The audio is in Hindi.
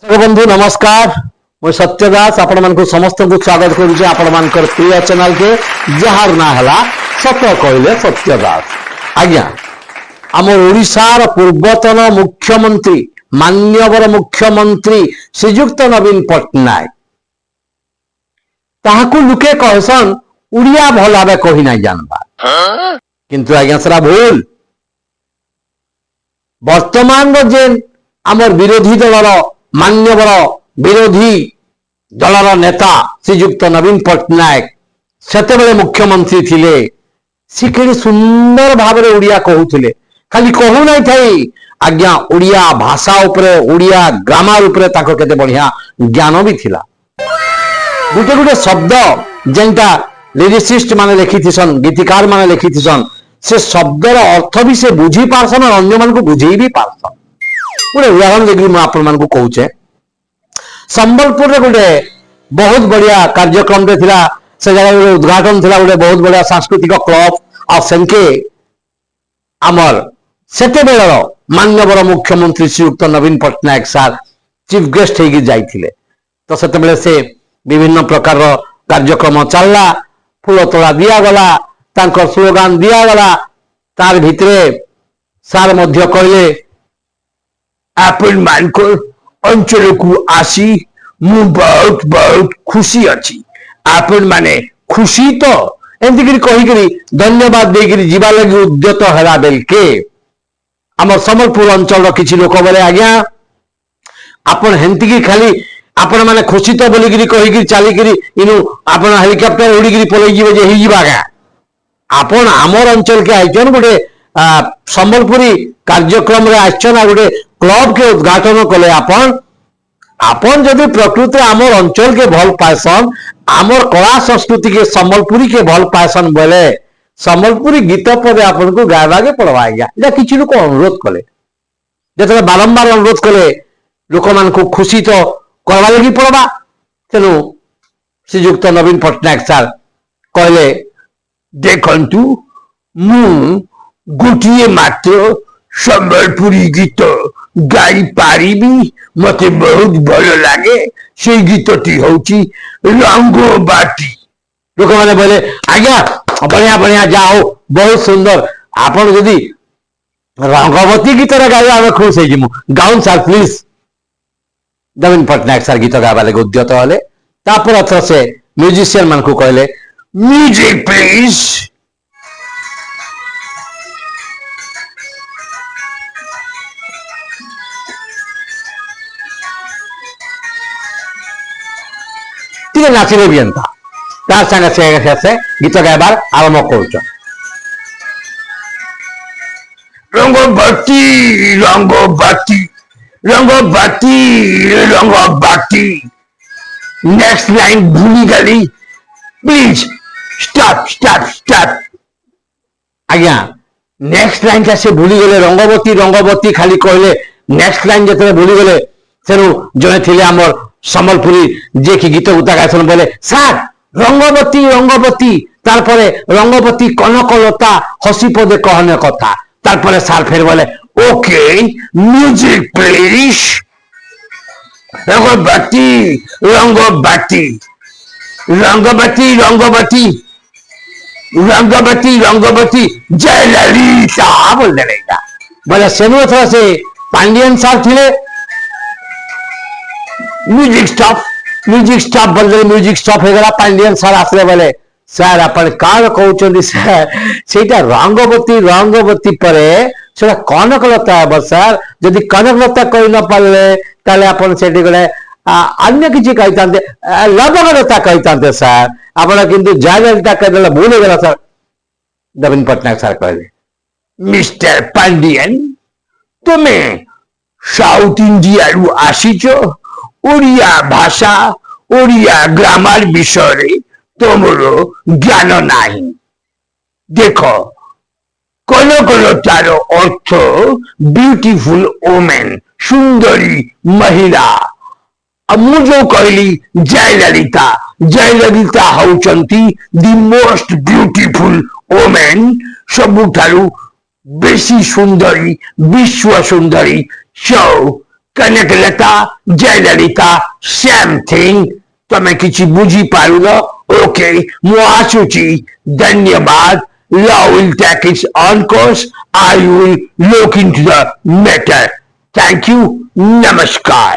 बंधु नमस्कार मु सत्य दास आपण मानक समस्त को स्वागत करुचे आपण मानकर प्रिय चैनल के जहार ना हला सत कहले सत्य दास आज्ञा आम ओडिशार पूर्वतन मुख्यमंत्री मान्यवर मुख्यमंत्री श्रीजुक्त नवीन पट्टनायक ताहाकू लुके कहसन उड़िया भल भावे कही ना जानबा किंतु आज्ञा सरा भूल वर्तमान जेन आमर विरोधी दलर मान्यवर विरोधी दलर नेता श्रीजुक्त नवीन पट्टनायक सेतेबेले मुख्यमंत्री थिले से केड़े सुंदर भाव में ओडिया कहूले खाली कहू नहीं थी आज्ञा ओडिया भाषा उपरे ओडिया ग्रामर उपरे ताको केते बढ़िया ज्ञान भी थिला गुटे गुटे शब्द जेंटा लिरिसिस्ट माने लिखी थिसन गीतिकार माने लिखी थिसन से शब्दर अर्थ भी से बुझी पारसन और अन्य मान को बुझी भी पारसन गोटे उदाहरण देखिए मुझे आपण मान कहूचे संबलपुर रे गोटे बहुत बढ़िया कार्यक्रम रे थिला से जगह गोटे उद्घाटन थिला गोटे बहुत बढ़िया सांस्कृतिक क्लब आ सेनके आमर सेते बेलर मान्यवर मुख्यमंत्री श्रीयुक्त नवीन पट्टनायक सार चीफ गेस्ट होगी जाइथिले तो सेते बेले से विभिन्न प्रकार कार्यक्रम चलला फूल तोड़ा दिया गला तांकर स्लोगान दिया गला तार भितरे सार मध्य कहले आपण मानकर अंचल को आसी मु बहुत बहुत खुशी अच्छी आपण माने खुशी तो एमती कही धन्यवाद देकर जीवा लगी उद्यत है बेल के आम संबलपुर अंचल किसी लोक बोले आज्ञा आपण हेमती खाली आपण माने खुशी तो बोलिकी कहीकि चलिकी इनु आपण हेलिकप्टर उड़िकी पलि जीवा क्या आपण आमर अंचल के आइचन गोटे संबलपुरी कार्यक्रम रे आइचन गोटे क्लब के उद्घाटन कले आपण जदि प्रकृति आमर अंचल के भल पाएसन आमर कला संस्कृति के संबलपुरी के भल पाएसन बोले संबलपुरी गीत पर आपन को गायबा के पड़वा या किसी लोग अनुरोध कले जो बारंबार अनुरोध कले लोक मान को खुशी तो करवा लगी पड़वा तेणु श्रीजुक्त नवीन पट्टनायक सार कहले देखंतु मु गोटे मात्र संबलपुरी गीत गाई पारिबी मते बहुत भल लगे से गीतटी होची रंगबाटी लोक मैंने बोले आज्ञा बढ़िया बढ़िया जाओ बहुत सुंदर आपण जदि रंगवती गीत गाइबा आम खुश हो गाउन सार प्लीज नवीन पट्टनायक सार गीत गाइबा लगे उद्यत हेले तापर अथर से म्यूजिशियन मान को कहले म्यूजिक प्लीज नाचिले भी एंता तार संगे से गीत गायबार आरंभ कर रंगबाती रंगबाती रंगबाती रंगबाती नेक्स्ट लाइन भूली गली प्लीज स्टॉप स्टॉप स्टॉप आज्ञा नेक्स्ट लाइन कैसे भूली गले रंगवती रंगवती खाली कहले नेक्स्ट लाइन जिते भूली गले तेणु जड़े थे आमर संबलपुरी जे कि गीत गुता गायसन बोले सार रंगवती रंगवती तारपरे रंगवती कनकलता हसी पदे कहने कथा तारपरे सार फिर बोले okay music please Rangabati Rangabati Rangabati Rangabati Rangabati Rangabati जय ललिता बोल देगा बोले सेनु थोड़ा से पांडियन सार थे म्यूजिक स्टॉप बोल म्यूजिक स्टॉप हो गला पांडियन सार आसले बोले सर अपन कान कहउचंदी सर सेटा रंगवती रंगवती परे सेटा कनकलता है सर जदि कनकलता कहि न पाले ताले अपन सेठी गले अन्य किछि कहितांते लवगलता कहितांते सर आपण किंतु जागलता कहले भूल हो गला सर नवीन पट्टनायक सर कहले मिस्टर पांडियन तुम्हें साउथ इंडिया रु आसीचो ओडिया भाषा ओडिया ग्रामर विषय तुमर ज्ञान नाही देख कनकलतार अर्थ ब्यूटीफुल वोमेन सुंदरी महिला मु जो कहली जयललिता होचंती दी मोस्ट ब्यूटीफुल वोमेन सबुठारु बेसी सुंदरी विश्व सुंदरी सो कनकलता जयललिता सेम थिंग તમે କିଛି ବୁଝିପାରୁନ ओके ମୁଁ ଆସୁଛି ଧନ୍ୟବାଦ law will take its own course I will look into the matter thank you namaskar